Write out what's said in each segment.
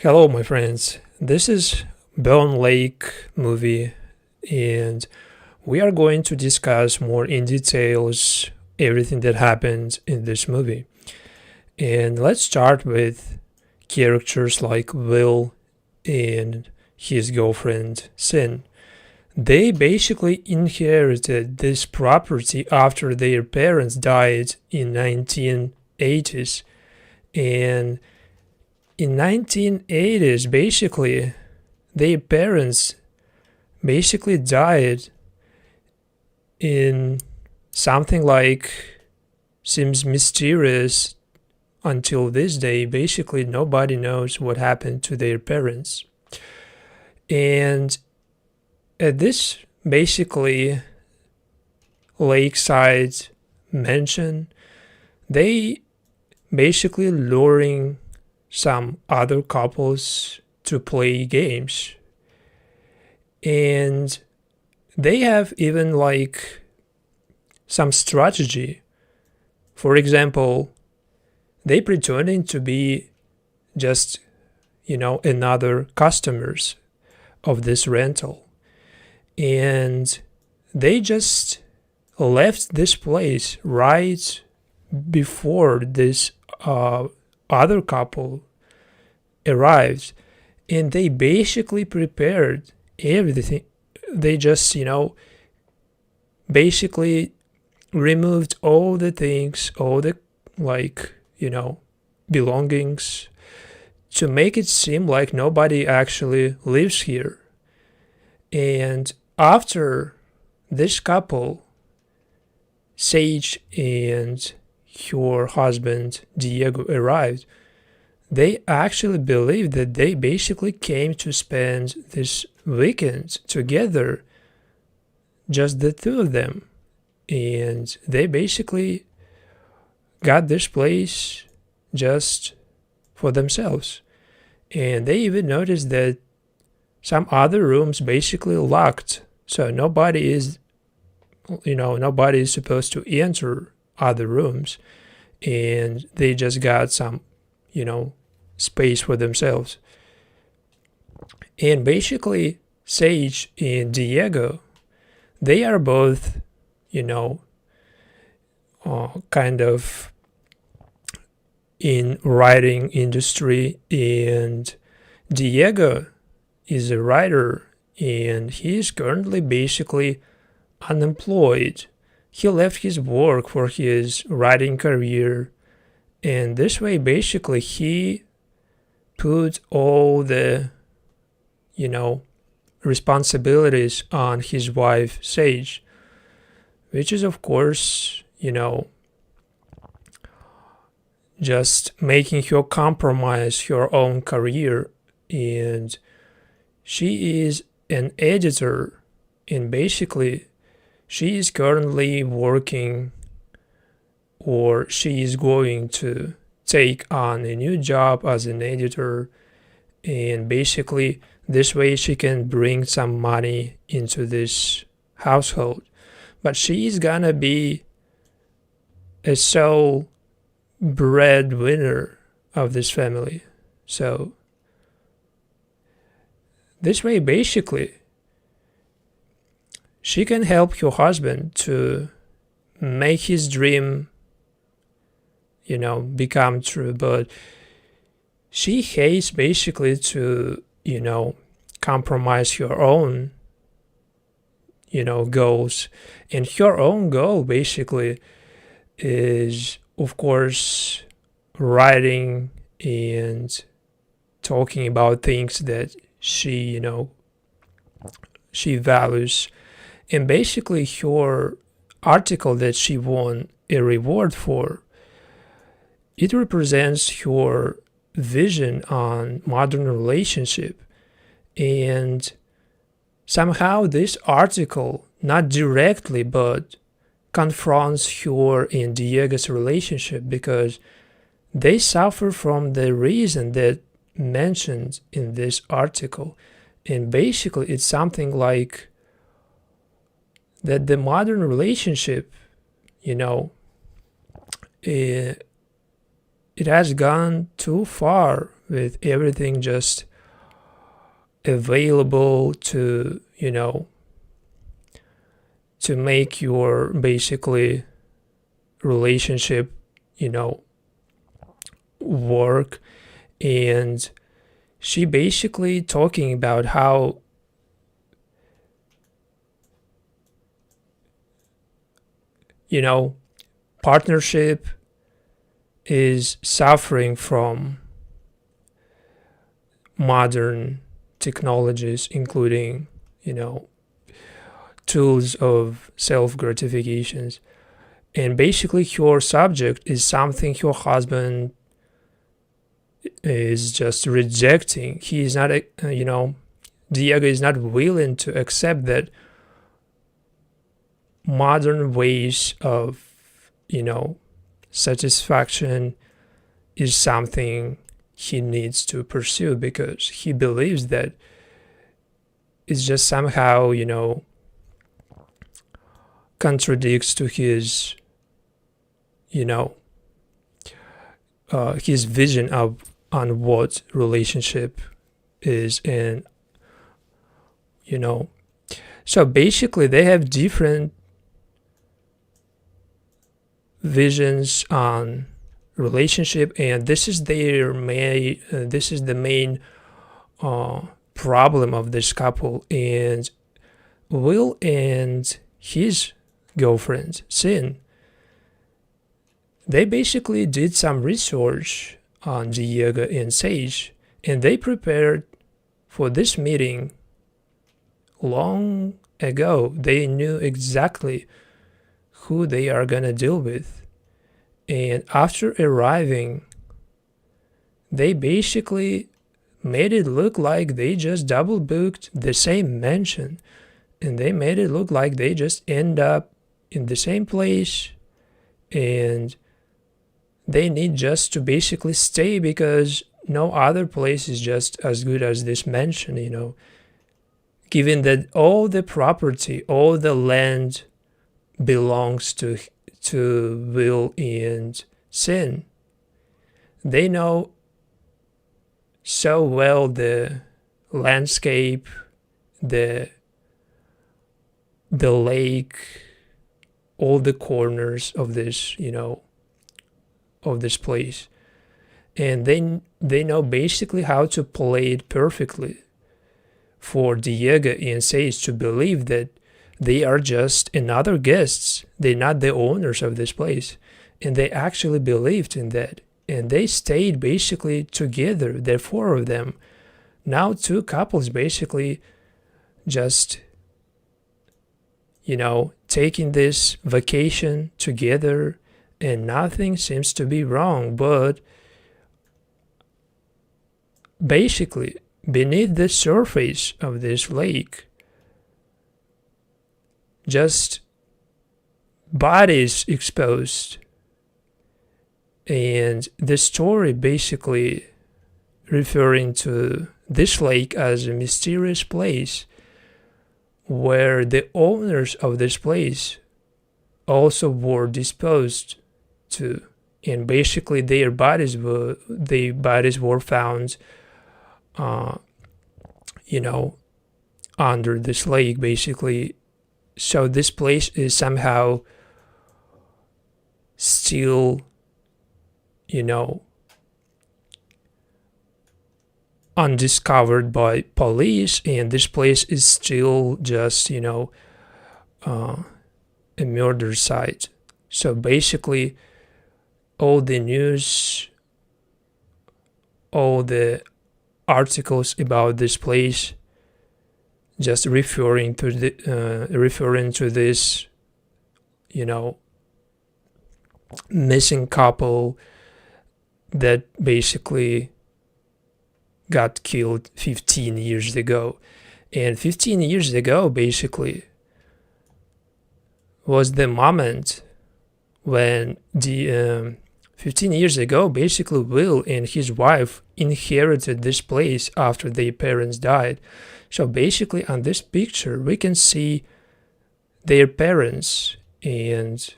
Hello, my friends. This is Bone Lake movie, and we are going to discuss more in details everything that happened in this movie. And let's start with characters like Will and his girlfriend Sin. They basically inherited this property after their parents died in 1980s, and in 1980s basically their parents basically died in something like seems mysterious until this day. Basically nobody knows what happened to their parents, and at this basically lakeside mansion they basically luring some other couples to play games, and they have even like some strategy. For example, they pretending to be just another customers of this rental, and they just left this place right before this other couple arrived, and they basically prepared everything. They just basically removed all the things, all the like belongings, to make it seem like nobody actually lives here. And after this couple, Sage and her husband Diego arrived, they actually believed that they basically came to spend this weekend together, just the two of them. And they basically got this place just for themselves. And they even noticed that some other rooms basically locked. So nobody is supposed to enter other rooms. And they just got some, space for themselves. And basically Sage and Diego, they are both kind of in writing industry, and Diego is a writer and he is currently basically unemployed. He left his work for his writing career, and this way basically he put all the responsibilities on his wife Sage, which is of course just making her compromise her own career. And she is an editor, and basically she is currently working, or she is going to take on a new job as an editor, and basically this way she can bring some money into this household. But she is gonna be a sole breadwinner of this family. So this way basically she can help her husband to make his dream become true. But she hates basically to compromise her own goals. And her own goal basically is of course writing and talking about things that she she values. And basically her article that she won a reward for, it represents her vision on modern relationship. And somehow this article, not directly, but confronts her and Diego's relationship, because they suffer from the reason that mentioned in this article. And basically it's something like that the modern relationship it has gone too far with everything just available to, to make your basically relationship, work. And she basically talking about how partnership is suffering from modern technologies, including, tools of self-gratifications. And basically her subject is something her husband is just rejecting. He is not, Diego is not willing to accept that modern ways of, satisfaction is something he needs to pursue, because he believes that it's just somehow, contradicts to his, his vision of on what relationship is. And so basically they have different visions on relationship, and this is their main this is the main problem of this couple. And Will and his girlfriend Sin, they basically did some research on Diego and Sage, and they prepared for this meeting long ago. They knew exactly who they are gonna deal with. And after arriving, they basically made it look like they just double booked the same mansion, and they made it look like they just end up in the same place, and they need just to basically stay because no other place is just as good as this mansion, given that all the property, all the land belongs to Will and Sin. They know so well the landscape, the lake, all the corners of this, of this place. And they know basically how to play it perfectly for Diego and Sage to believe that they are just another guests. They're not the owners of this place. And they actually believed in that. And they stayed basically together, the four of them. Now two couples basically just, taking this vacation together, and nothing seems to be wrong. But basically, beneath the surface of this lake, just bodies exposed. And the story basically referring to this lake as a mysterious place where the owners of this place also were disposed to. And basically their bodies were found under this lake, basically. So this place is somehow still, undiscovered by police, and this place is still just, a murder site. So basically all the news, all the articles about this place just referring to this, missing couple that basically got killed 15 years ago. And 15 years ago basically was the moment when 15 years ago basically Will and his wife inherited this place after their parents died. So basically on this picture we can see their parents, and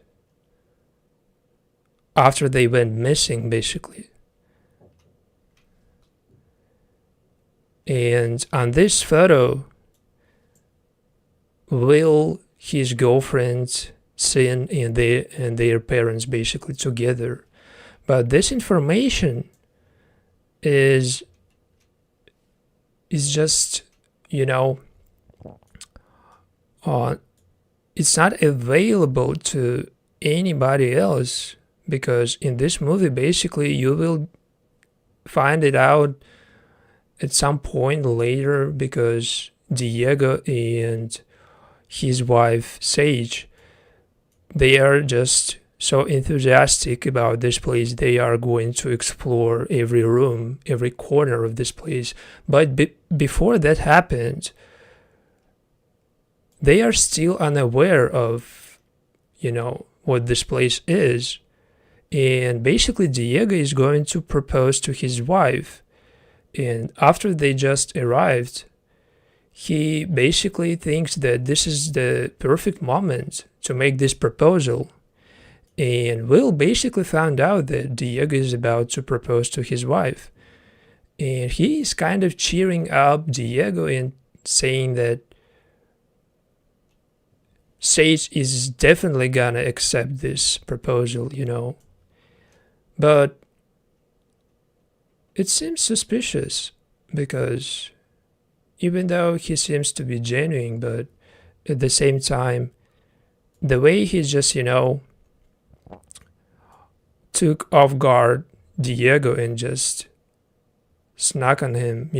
after they went missing basically. And on this photo, Will, his girlfriend, Sin, and their parents basically together. But this information is just, you know, it's not available to anybody else, because in this movie basically you will find it out at some point later, because Diego and his wife Sage, they are just so enthusiastic about this place. They are going to explore every room, every corner of this place. But before that happened, they are still unaware of, what this place is. And basically Diego is going to propose to his wife. And after they just arrived, he basically thinks that this is the perfect moment to make this proposal. And Will basically found out that Diego is about to propose to his wife. And he is kind of cheering up Diego and saying that Sage is definitely gonna accept this proposal, But it seems suspicious, because even though he seems to be genuine, but at the same time, the way he just, took off guard Diego and just snuck on him,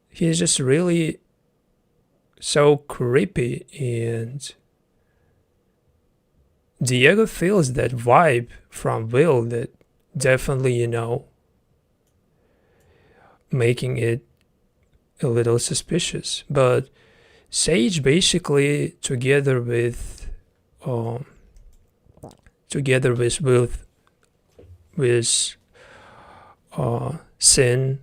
he's just really so creepy, and Diego feels that vibe from Will that definitely, making it a little suspicious. But Sage basically together with Sin,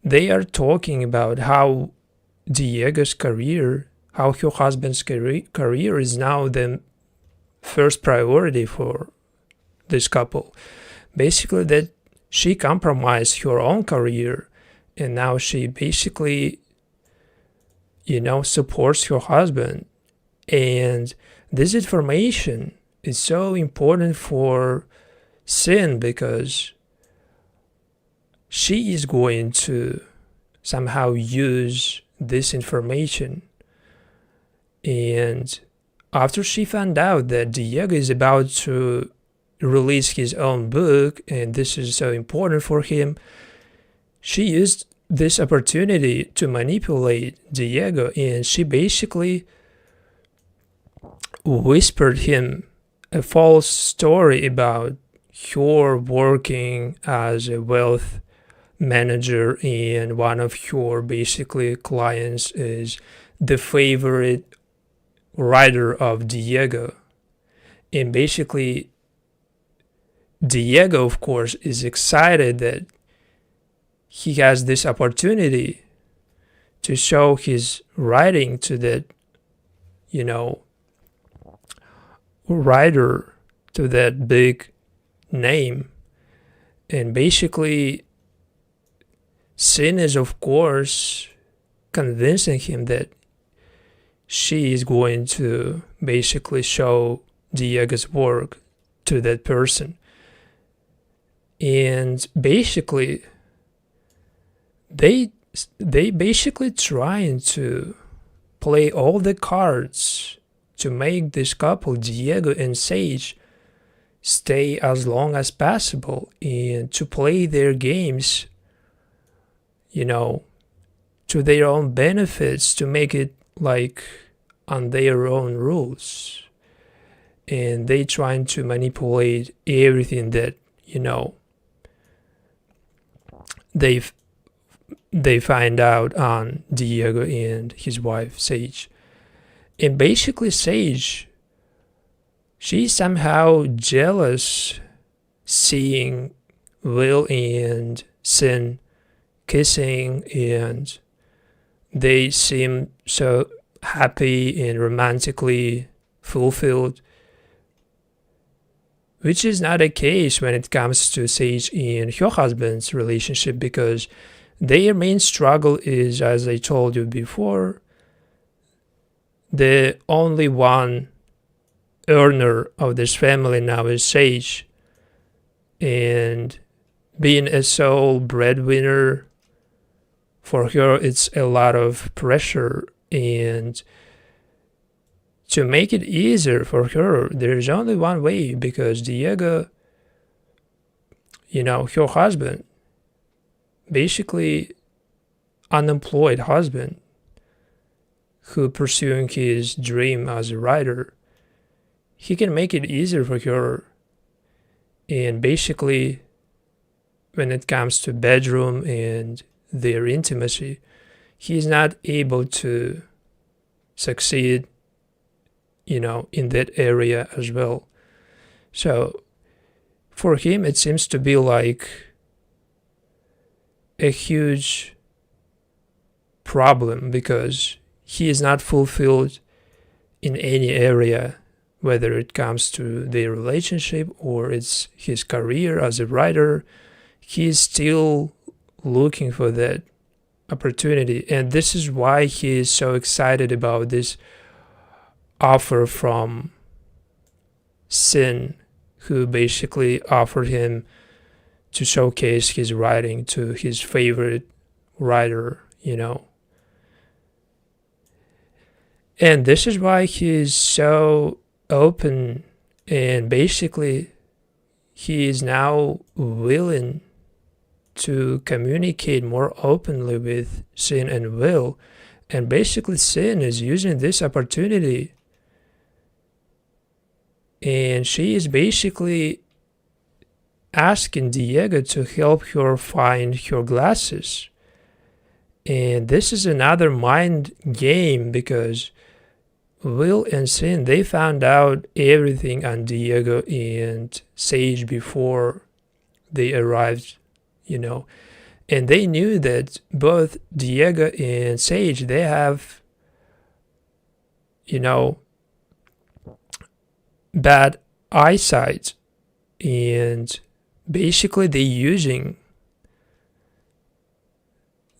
they are talking about how Diego's career, how her husband's career is now the first priority for this couple. Basically that she compromised her own career, and now she basically, supports her husband. And this information is so important for Sin, because she is going to somehow use this information. And after she found out that Diego is about to release his own book, and this is so important for him, she used this opportunity to manipulate Diego, and she basically whispered him a false story about her working as a wealth manager, and one of her basically clients is the favorite writer of Diego. And basically Diego, of course, is excited that he has this opportunity to show his writing to that, writer, to that big name. And basically Sin is, of course, convincing him that she is going to basically show Diego's work to that person. And basically they basically trying to play all the cards to make this couple, Diego and Sage, stay as long as possible, and to play their games, to their own benefits, to make it like on their own rules. And they trying to manipulate everything that, they find out on Diego and his wife Sage. And basically Sage, she's somehow jealous seeing Will and Sin kissing, and they seem so happy and romantically fulfilled, which is not the case when it comes to Sage and her husband's relationship, because their main struggle is, as I told you before, the only one earner of this family now is Sage, and being a sole breadwinner, for her it's a lot of pressure, and to make it easier for her, there's only one way, because Diego, her husband, basically unemployed husband who pursuing his dream as a writer, he can make it easier for her. And basically, when it comes to bedroom and their intimacy, he's not able to succeed, in that area as well. So for him, it seems to be like a huge problem, because he is not fulfilled in any area, whether it comes to their relationship or it's his career as a writer. He is still looking for that opportunity, and this is why he is so excited about this offer from Sin, who basically offered him to showcase his writing to his favorite writer, And this is why he's so open, and basically he is now willing to communicate more openly with Sin and Will. And basically Sin is using this opportunity, and she is basically asking Diego to help her find her glasses. And this is another mind game, because Will and Sin, they found out everything on Diego and Sage before they arrived, and they knew that both Diego and Sage, they have, bad eyesight, and basically they're using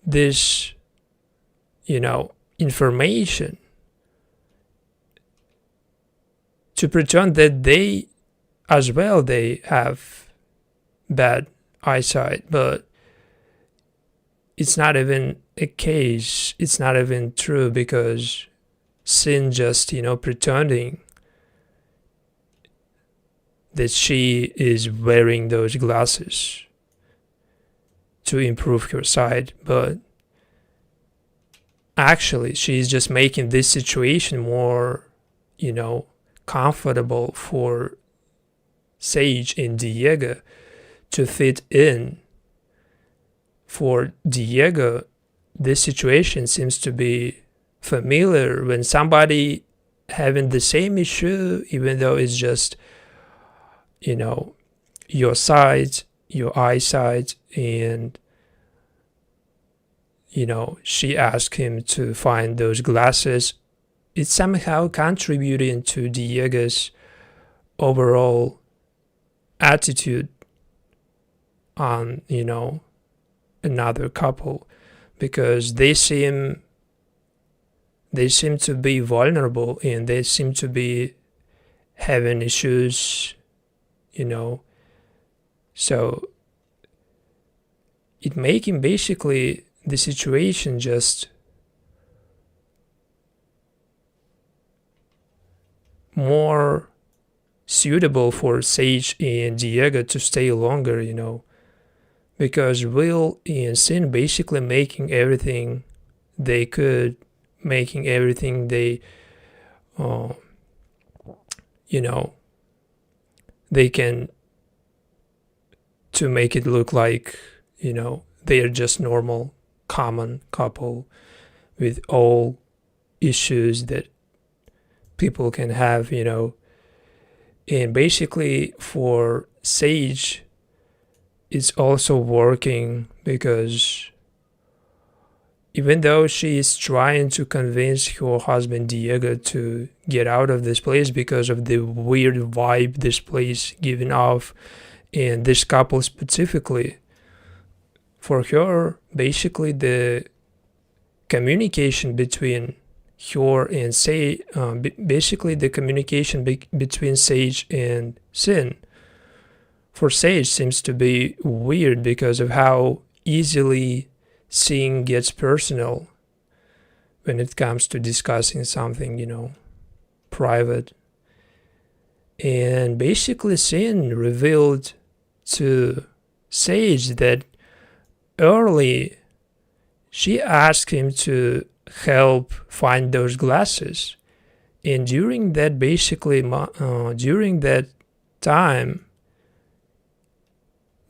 this, information to pretend that they as well, they have bad eyesight, but it's not even a case. It's not even true, because Sin just, pretending that she is wearing those glasses to improve her sight, but actually she's just making this situation more, comfortable for Sage and Diego to fit in. For Diego, this situation seems to be familiar. When somebody having the same issue, even though it's just, your sight, your eyesight, and, she asked him to find those glasses, it's somehow contributing to Diego's overall attitude on, another couple, because they seem to be vulnerable, and they seem to be having issues, so it making basically the situation just more suitable for Sage and Diego to stay longer, because Will and Sin basically making everything they could, making everything they, they can, to make it look like, they are just normal, common couple with all issues that people can have, and basically for Sage, it's also working, because even though she is trying to convince her husband Diego to get out of this place because of the weird vibe this place giving off, and this couple specifically, for her, basically the communication between her and Sage, basically the communication between Sage and Sin, for Sage seems to be weird because of how easily Sin gets personal when it comes to discussing something, private. And basically Sin revealed to Sage that early she asked him to help find those glasses, and during that time,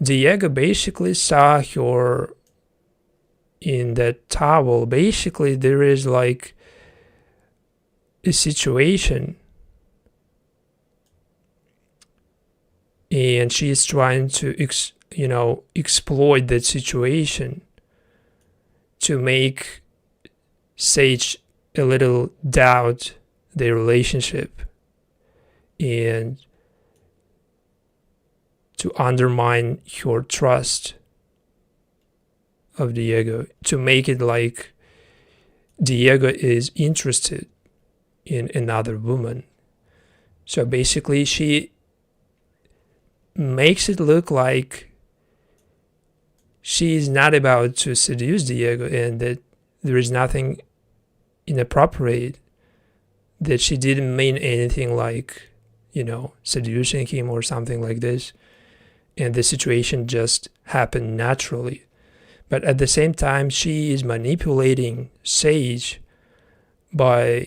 Diego basically saw her in that towel. Basically there is like a situation, and she is trying to exploit that situation to make Sage a little doubt their relationship and to undermine her trust of Diego, to make it like Diego is interested in another woman. So basically she makes it look like she is not about to seduce Diego and that there is nothing inappropriate, that she didn't mean anything like, seducing him or something like this, and the situation just happened naturally. But at the same time, she is manipulating Sage by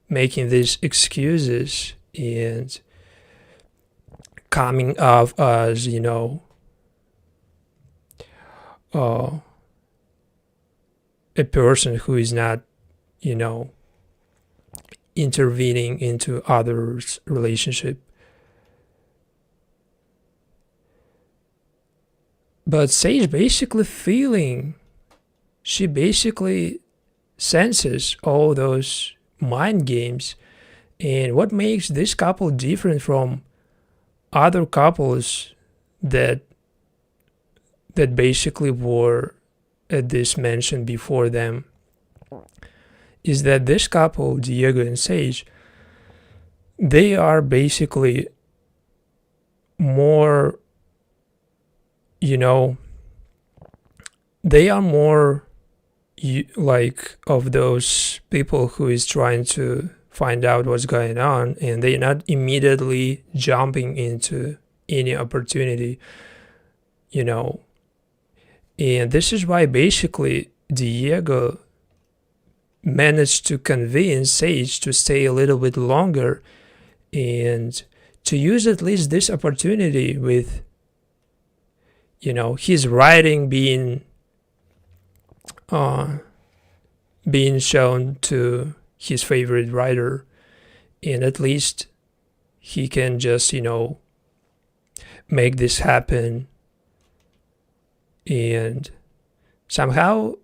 making these excuses and coming off as, a person who is not, intervening into others' relationship. But Sage basically she basically senses all those mind games. And what makes this couple different from other couples that basically were at this mansion before them is that this couple, Diego and Sage, they are basically more, they are more like of those people who is trying to find out what's going on, and they're not immediately jumping into any opportunity, And this is why basically Diego managed to convince Sage to stay a little bit longer and to use at least this opportunity with, his writing being shown to his favorite writer, and at least he can just, make this happen. And somehow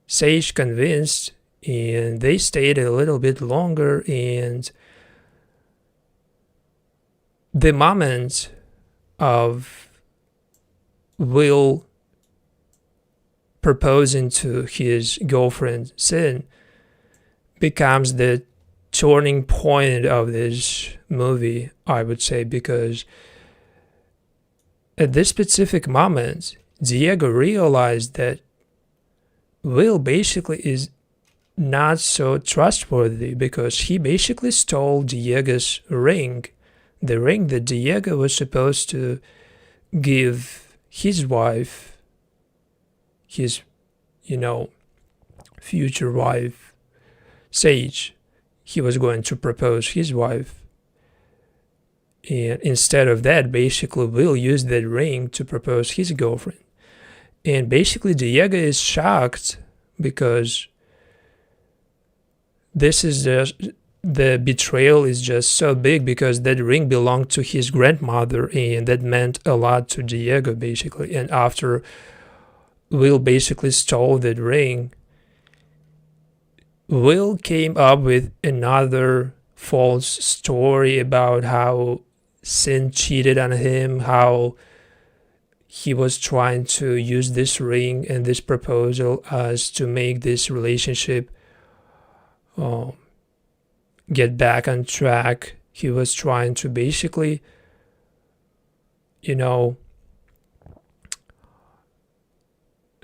Sage convinced, and they stayed a little bit longer, and the moment of Will proposing to his girlfriend Sin becomes the turning point of this movie, I would say, because at this specific moment, Diego realized that Will basically is not so trustworthy, because he basically stole Diego's ring, the ring that Diego was supposed to give his wife, his, future wife, Sage. He was going to propose his wife. And instead of that, basically Will used that ring to propose his girlfriend. And basically Diego is shocked because this is the betrayal is just so big, because that ring belonged to his grandmother, and that meant a lot to Diego basically. And after Will basically stole that ring, Will came up with another false story about how Sin cheated on him, how he was trying to use this ring and this proposal as to make this relationship get back on track. He was trying to basically,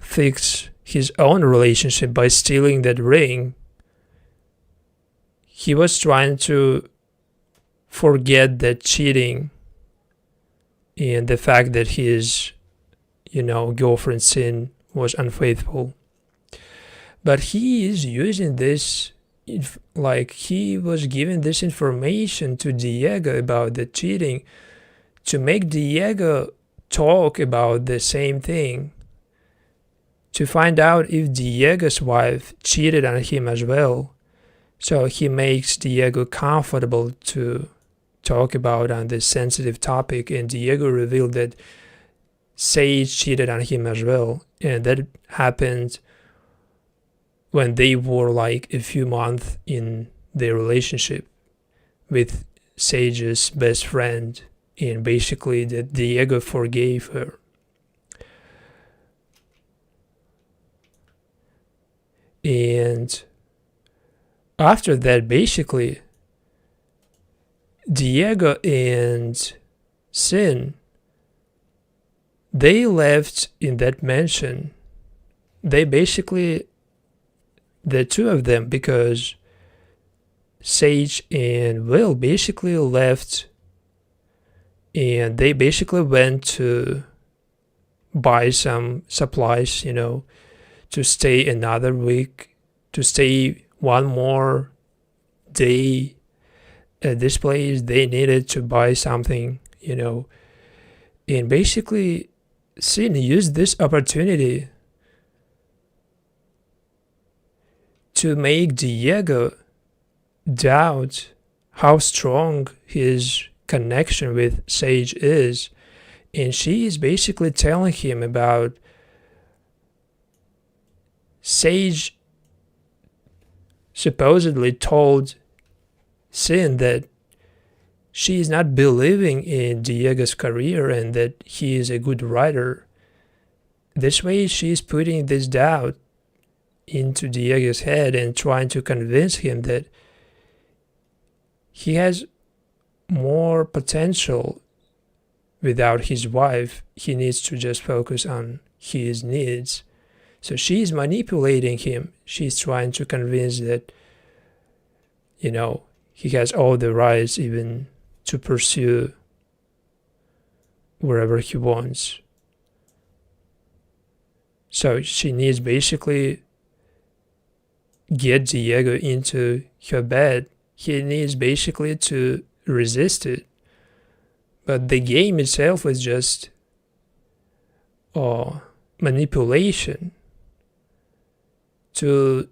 fix his own relationship by stealing that ring. He was trying to forget that cheating and the fact that his, girlfriend Sin was unfaithful. But he is using this, like he was giving this information to Diego about the cheating to make Diego talk about the same thing, to find out if Diego's wife cheated on him as well. So he makes Diego comfortable to talk about on this sensitive topic, and Diego revealed that Sage cheated on him as well, and that happened when they were like a few months in their relationship with Sage's best friend, and basically that Diego forgave her. And after that, basically, Diego and Sin, they left in that mansion. They basically, the two of them, because Sage and Will basically left, and they basically went to buy some supplies, to stay another week, to stay one more day at this place. They needed to buy something, and basically Sin used this opportunity to make Diego doubt how strong his connection with Sage is, and she is basically telling him about Sage supposedly told Sin that she is not believing in Diego's career and that he is a good writer. This way she is putting this doubt into Diego's head and trying to convince him that he has more potential without his wife. He needs to just focus on his needs. So she's manipulating him. She's trying to convince that, he has all the rights even to pursue wherever he wants. So she needs basically get Diego into her bed. He needs basically to resist it. But the game itself is just manipulation to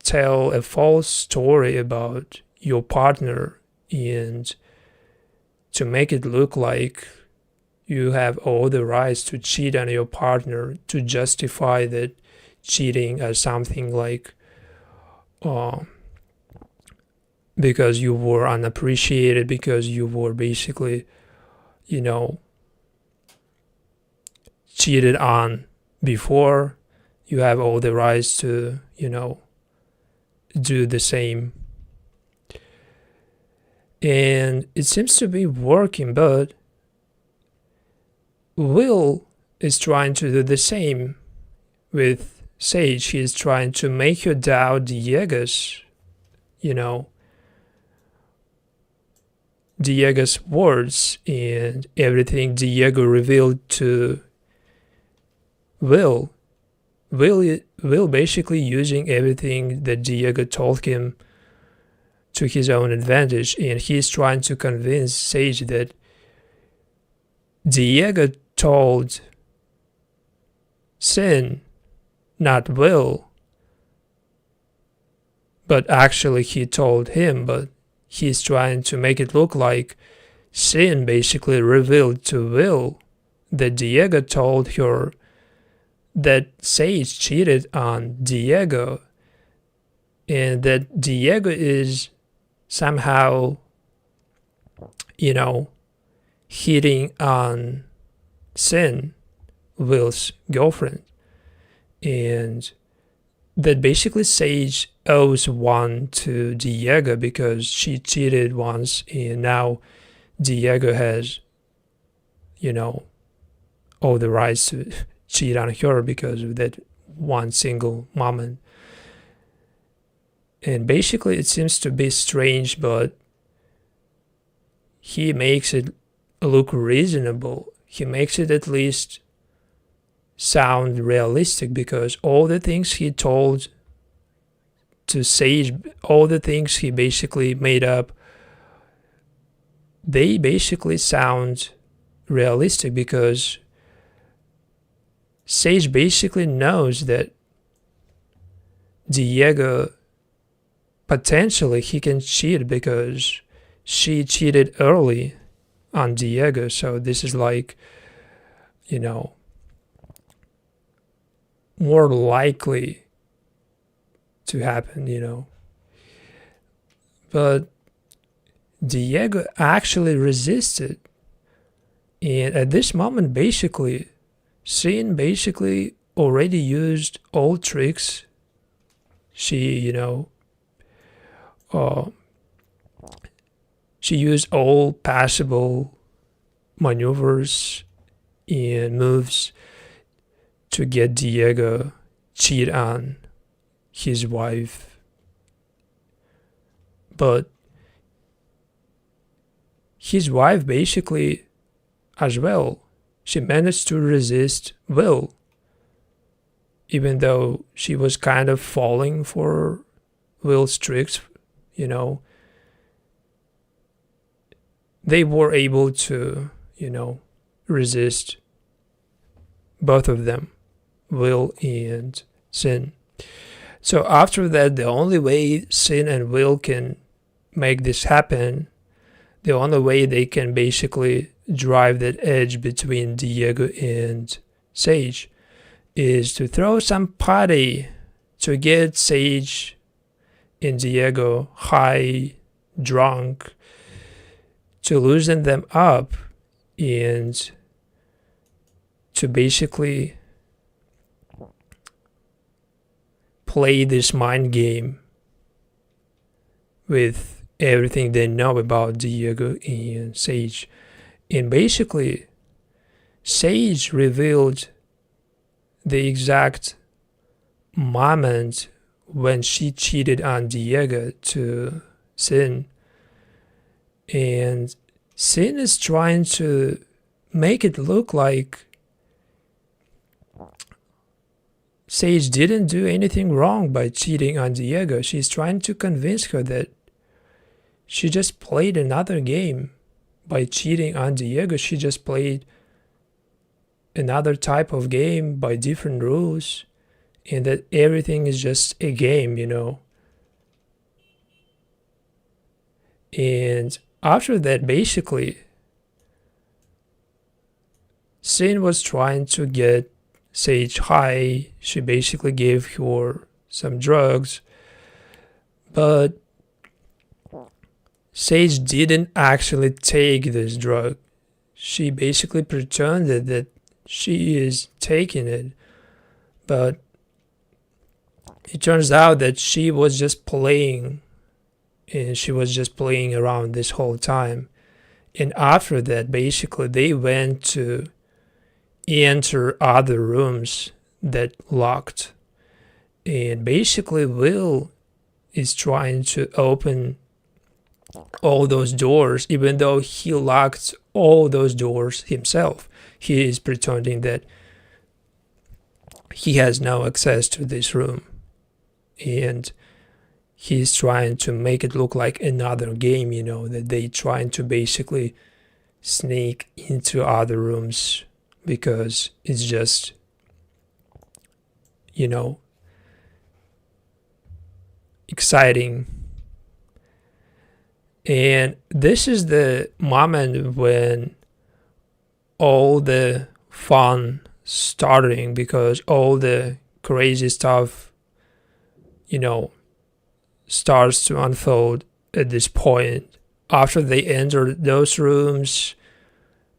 tell a false story about your partner and to make it look like you have all the rights to cheat on your partner, to justify that cheating as something like because you were unappreciated, because you were basically, cheated on before. You have all the rights to, do the same. And it seems to be working, but Will is trying to do the same with Sage. He is trying to make her doubt Diego's, Diego's words and everything Diego revealed to Will. Will basically using everything that Diego told him to his own advantage, and he's trying to convince Sage that Diego told Sin, not Will, but actually he told him, but he's trying to make it look like Sin basically revealed to Will that Diego told her that Sage cheated on Diego, and that Diego is somehow, hitting on Sin Will's girlfriend, and that basically Sage owes one to Diego because she cheated once, and now Diego has, all the rights to cheat on her because of that one single moment. And basically it seems to be strange, but he makes it look reasonable. He makes it at least sound realistic, because all the things he told to Sage, all the things he basically made up, they basically sound realistic, because Sage basically knows that Diego, potentially he can cheat because she cheated early on Diego. So this is like, more likely to happen. But Diego actually resisted. And at this moment, basically, Sin basically already used all tricks. She, she used all possible maneuvers and moves to get Diego cheat on his wife. But his wife basically, as well, she managed to resist Will, even though she was kind of falling for Will's tricks. They were able to, resist both of them, Will and Sin. So after that, the only way Sin and Will can make this happen, the only way they can basically drive that edge between Diego and Sage, is to throw some party to get Sage and Diego high, drunk, to loosen them up, and to basically play this mind game with everything they know about Diego and Sage. And basically, Sage revealed the exact moment when she cheated on Diego to Sin. And Sin is trying to make it look like Sage didn't do anything wrong by cheating on Diego. She's trying to convince her that she just played another game by cheating on Diego. She just played another type of game by different rules, and that everything is just a game, And after that, basically, Sin was trying to get Sage high. She basically gave her some drugs, but Sage didn't actually take this drug. She basically pretended that she is taking it, but it turns out that she was just playing, and she was just playing around this whole time. And after that, basically, they went to enter other rooms that locked, and basically Will is trying to open all those doors, even though he locked all those doors himself. He is pretending that he has no access to this room, and he's trying to make it look like another game, that they trying to basically sneak into other rooms, because it's just, exciting. And this is the moment when all the fun starting, because all the crazy stuff, starts to unfold at this point. After they enter those rooms,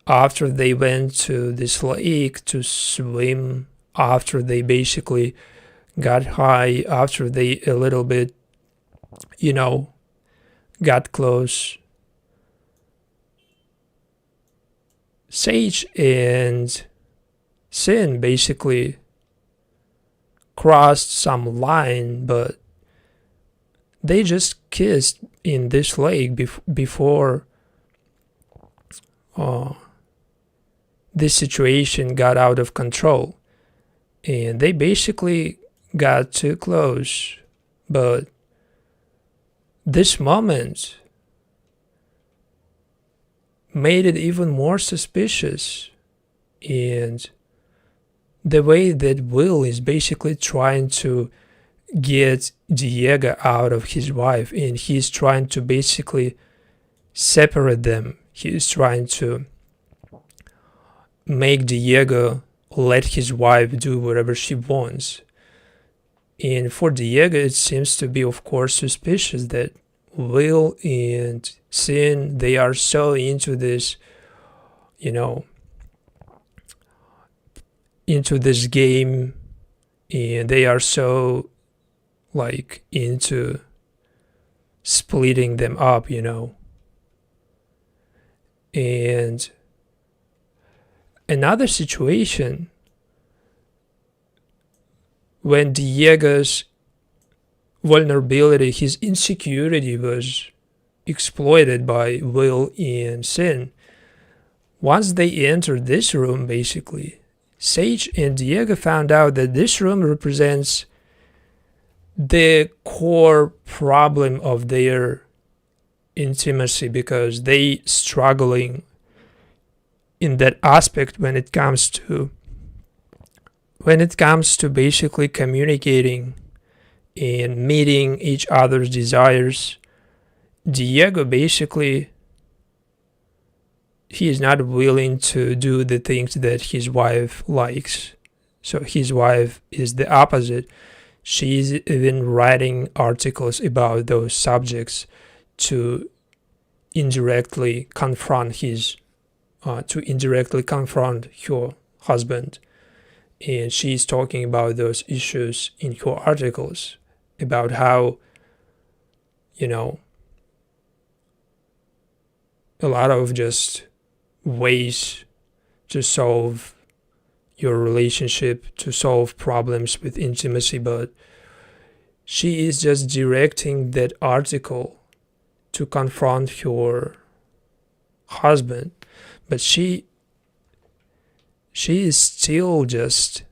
after they went to this lake to swim, after they basically got high, after they a little bit, got close, Sage and Sin basically crossed some line, but they just kissed in this lake before this situation got out of control. And they basically got too close. But this moment made it even more suspicious. And the way that Will is basically trying to get Diego out of his wife, and he's trying to basically separate them. He's trying to make Diego let his wife do whatever she wants. And for Diego, it seems to be, of course, suspicious that Will and Sin, they are so into this, into this game, and they are so into splitting them up, And another situation, when Diego's vulnerability, his insecurity was exploited by Will and Sin. Once they entered this room, basically, Sage and Diego found out that this room represents the core problem of their intimacy, because they struggling in that aspect when it comes to basically communicating and meeting each other's desires. Diego basically, he is not willing to do the things that his wife likes. So his wife is the opposite. She's even writing articles about those subjects to indirectly confront her husband. And she's talking about those issues in her articles, about how, a lot of just ways to solve your relationship, to solve problems with intimacy, but she is just directing that article to confront her husband. But she is still just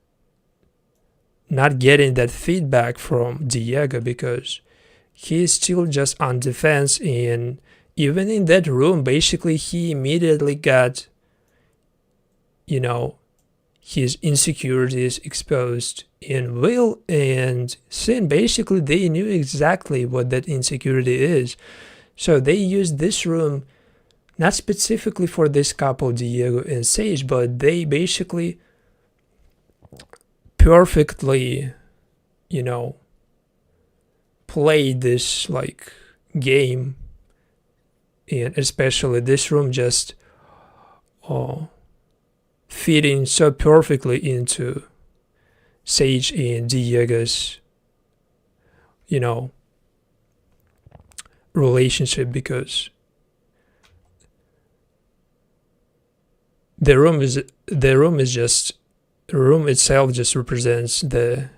not getting that feedback from Diego, because he is still just on defense. And even in that room, basically, he immediately got, his insecurities exposed. And Will and Sin, basically, they knew exactly what that insecurity is. So they used this room not specifically for this couple, Diego and Sage, but they basically perfectly, played this game. And especially this room just fitting so perfectly into Sage and Diego's, relationship, because the room itself just represents the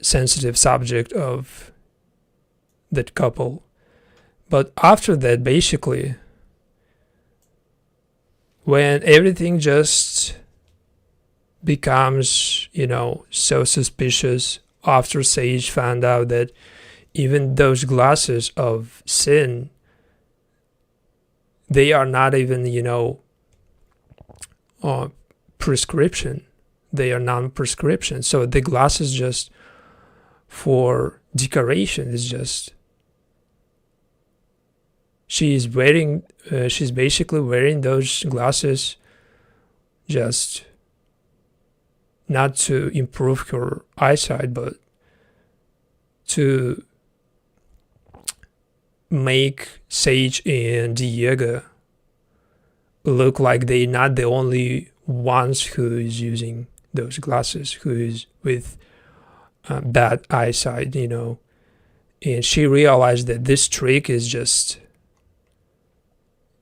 sensitive subject of that couple. But after that, basically, when everything just becomes, so suspicious, after Sage found out that even those glasses of Sin, they are not even, prescription. They are non-prescription. So the glasses just for decoration is just, she's basically wearing those glasses just not to improve her eyesight, but to make Sage and Diego look like they're not the only ones who is using those glasses, who is with bad eyesight, And she realized that this trick is just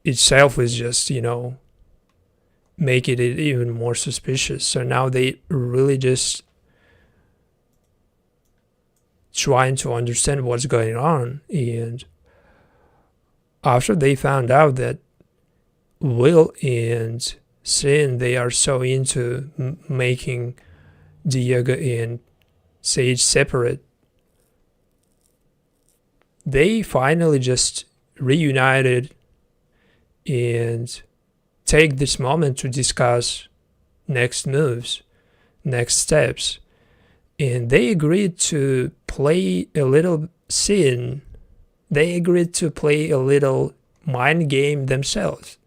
itself is just, making it even more suspicious. So now they really just trying to understand what's going on. And after they found out that Will and Sin, they are so into making Diego and Sage separate, they finally just reunited and take this moment to discuss next moves, next steps. And they agreed to play a little Sin. They agreed to play a little mind game themselves.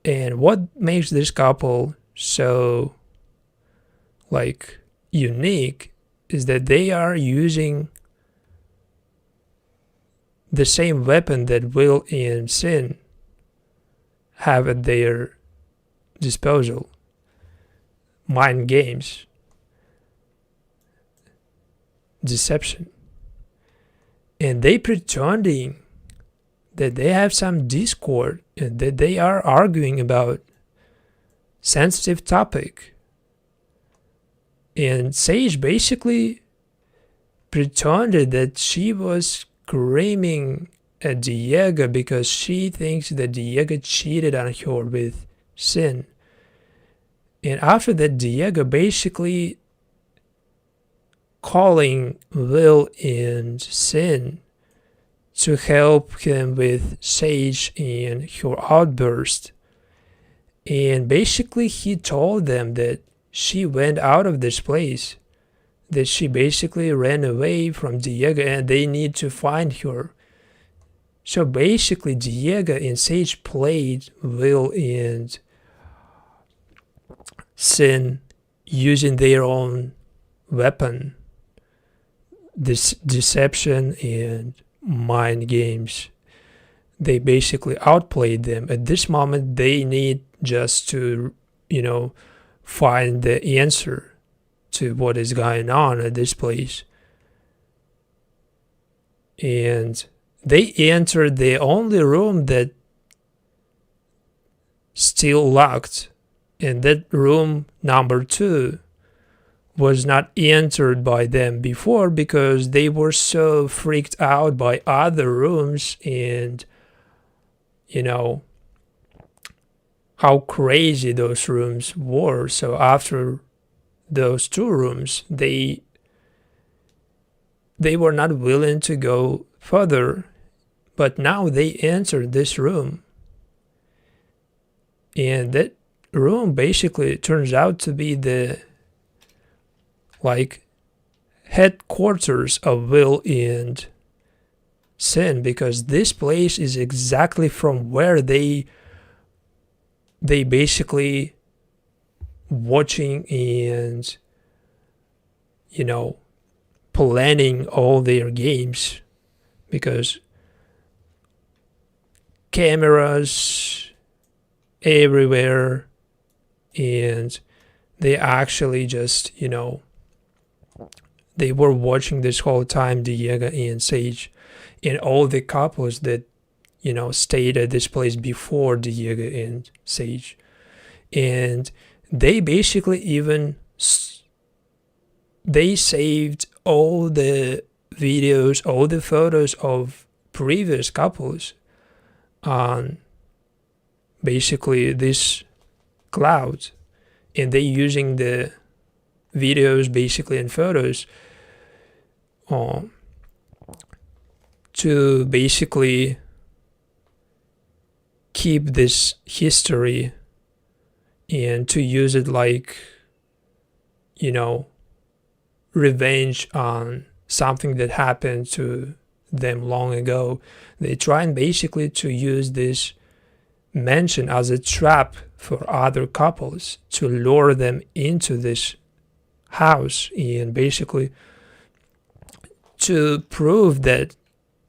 And what makes this couple so unique is that they are using the same weapon that Will and Sin have at their disposal. Mind games. Deception. And they pretending that they have some discord and that they are arguing about sensitive topic. And Sage basically pretended that she was screaming at Diego because she thinks that Diego cheated on her with Sin. And after that, Diego basically calling Will and Sin to help him with Sage and her outburst. And basically he told them that she went out of this place, that she basically ran away from Diego and they need to find her. So basically Diego and Sage played Will and Sin using their own weapon, this deception and mind games. They basically outplayed them. At this moment, they need just to, find the answer to what is going on at this place. And they entered the only room that still locked. And that room number 2 was not entered by them before because they were so freaked out by other rooms and, how crazy those rooms were. So after those 2 rooms, they were not willing to go further, but now they entered this room. And that room basically turns out to be the headquarters of Will and Sin, because this place is exactly from where they basically watching and planning all their games, because cameras everywhere, and they actually just they were watching this whole time, Diego and Sage, and all the couples that stayed at this place before Diego and Sage. And they basically even they saved all the videos, all the photos of previous couples on basically this cloud, and they using the videos basically and photos to basically keep this history and to use it revenge on something that happened to them long ago. They try and basically to use this mansion as a trap for other couples to lure them into this house, and basically to prove that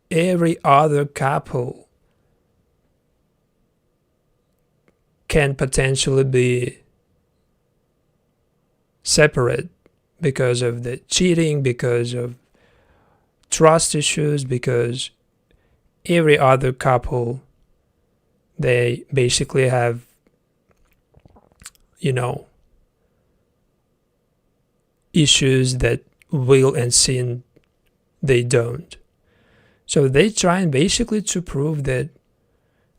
every other couple can potentially be separate because of the cheating, because of trust issues, because every other couple, they basically have, issues that will and sin they don't. So they try and basically to prove that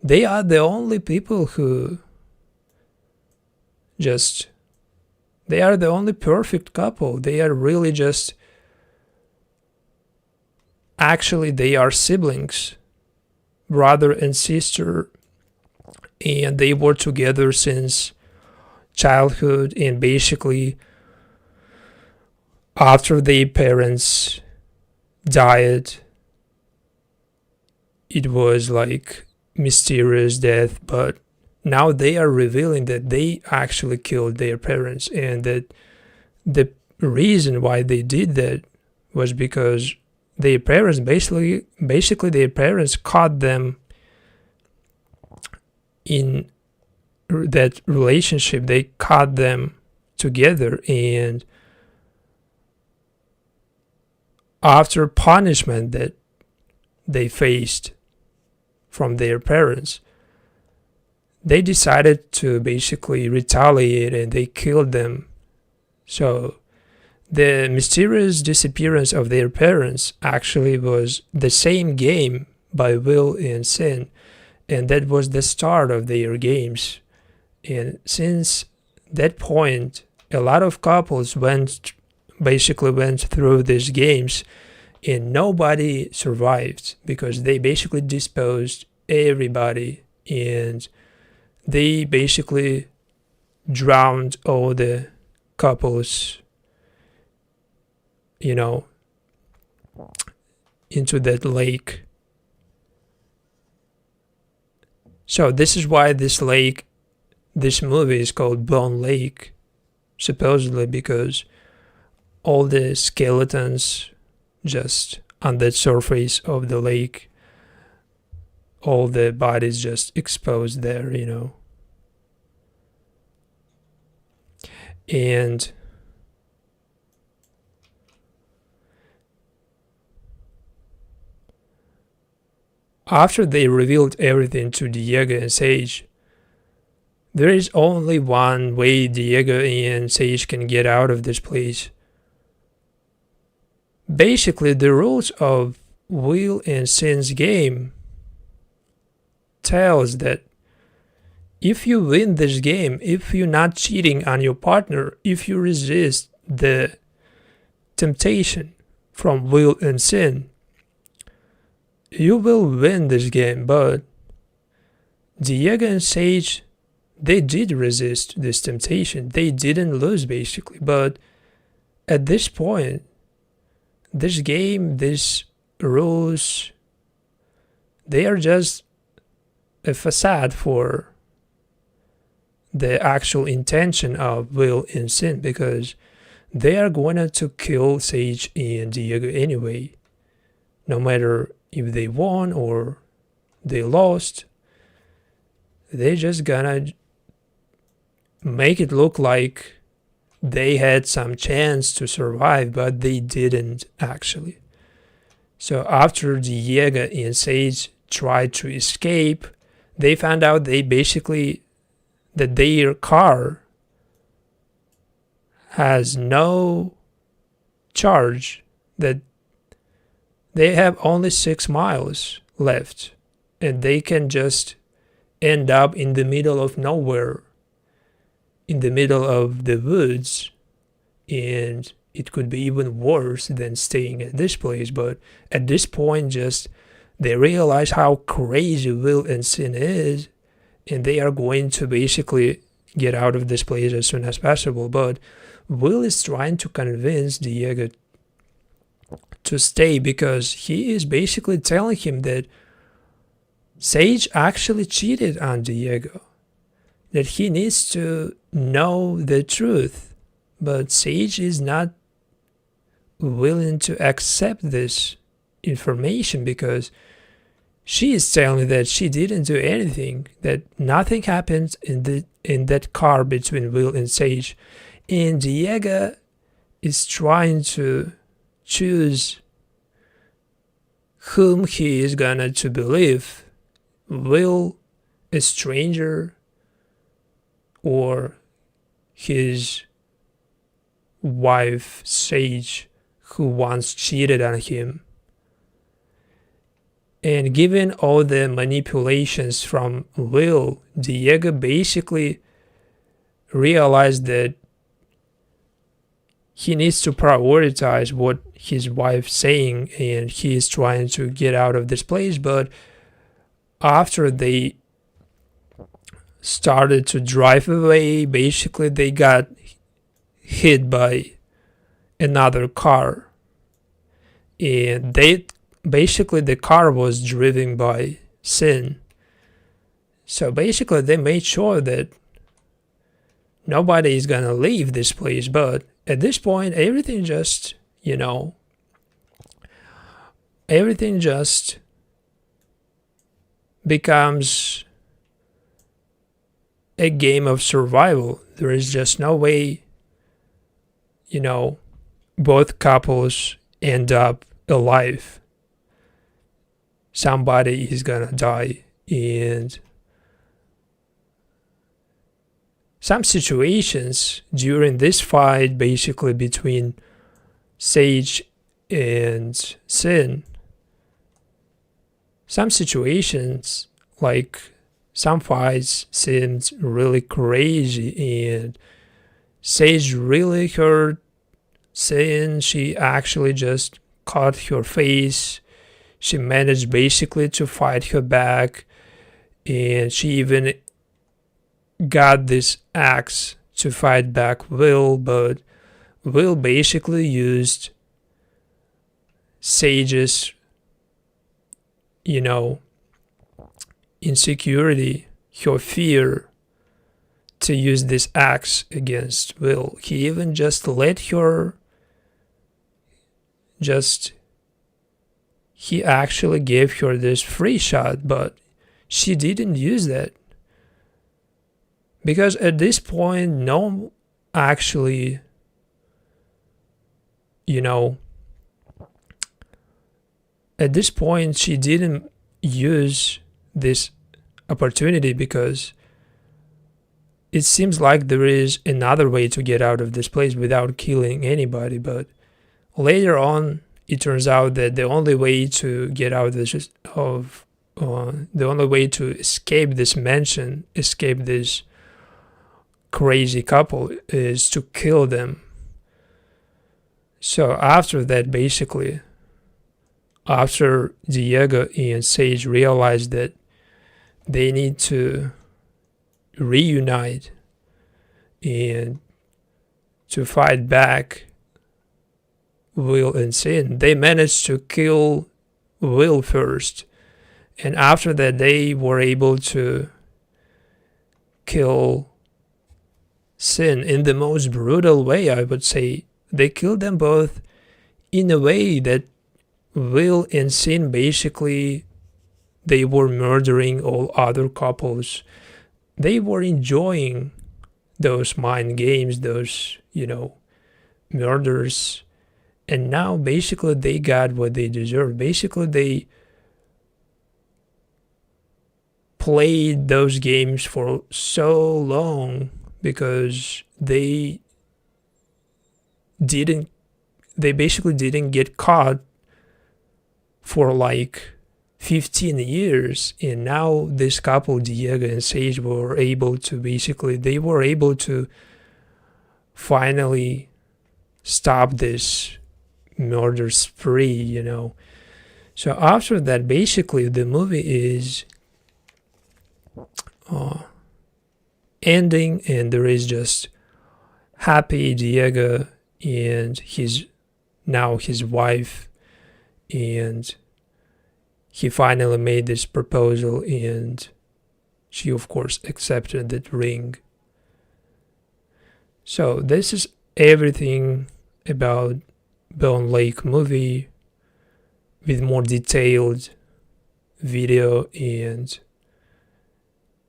they are the only people who they are the only perfect couple. They are really just, actually they are siblings, brother and sister, and they were together since childhood, and basically after their parents died, it was like mysterious death, but now they are revealing that they actually killed their parents, and that the reason why they did that was because their parents basically their parents caught them in that relationship. They caught them together, and after punishment that they faced from their parents, they decided to basically retaliate, and they killed them. So the mysterious disappearance of their parents actually was the same game by will and sin, and that was the start of their games. And since that point, a lot of couples went through these games, and nobody survived because they basically disposed everybody, and they basically drowned all the couples, into that lake. So this is why this movie is called Bone Lake, supposedly because all the skeletons just on the surface of the lake, all the bodies just exposed there, And after they revealed everything to Diego and Sage, there is only one way Diego and Sage can get out of this place. Basically, the rules of will and sin's game tells that if you win this game, if you're not cheating on your partner, if you resist the temptation from will and sin, you will win this game. But Diego and Sage, they did resist this temptation. They didn't lose, basically. But at this point, this game, these rules, they are just a facade for the actual intention of will and sin, because they are going to kill Sage and Diego anyway, no matter if they won or they lost. They're just gonna make it look like they had some chance to survive, but they didn't actually. So after Diego and Sage tried to escape, they found out that their car has no charge, that they have only 6 miles left, and they can just end up in the middle of nowhere, in the middle of the woods, and it could be even worse than staying at this place. But at this point, just they realize how crazy will and sin is, and they are going to basically get out of this place as soon as possible. But Will is trying to convince Diego to stay, because he is basically telling him that Sage actually cheated on Diego, that he needs to know the truth. But Sage is not willing to accept this information, because she is telling that she didn't do anything, that nothing happened in that car between Will and Sage, and Diego is trying to choose whom he is gonna to believe. Will, a stranger, or his wife Sage, who once cheated on him. And given all the manipulations from Will, Diego basically realized that he needs to prioritize what his wife's saying, and he is trying to get out of this place. But after they started to drive away, basically they got hit by another car, and basically the car was driven by Sin. So basically they made sure that nobody is gonna leave this place. But at this point, everything just becomes a game of survival. There is just no way, both couples end up alive. Somebody is gonna die, and some situations during this fight, basically between Sage and Sin, some situations, like some fights, seemed really crazy, and Sage really hurt Sin. She actually just cut her face. She managed basically to fight her back, and she even got this axe to fight back Will, but Will basically used Sage's, insecurity, her fear, to use this axe against Will. He even just let her he actually gave her this free shot, but she didn't use that. Because at this point, no, actually, at this point, she didn't use this opportunity, because it seems like there is another way to get out of this place without killing anybody. But later on, it turns out that the only way to get out the only way to escape this mansion, escape this crazy couple, is to kill them. So after that, basically, after Diego and Sage realized that they need to reunite and to fight back Will and Sin, they managed to kill Will first, and after that they were able to kill Sin in the most brutal way, I would say. They killed them both in a way that Will and Sin basically, they were murdering all other couples. They were enjoying those mind games, those, murders. And now basically they got what they deserved. Basically they played those games for so long because they basically didn't get caught for like 15 years. And now this couple, Diego and Sage, were able to finally stop this murder spree, So after that, basically the movie is ending, and there is just happy Diego and his wife, and he finally made this proposal, and she of course accepted that ring. So this is everything about Bone Lake movie, with more detailed video, and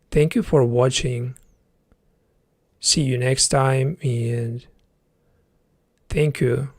thank you for watching. See you next time, and thank you.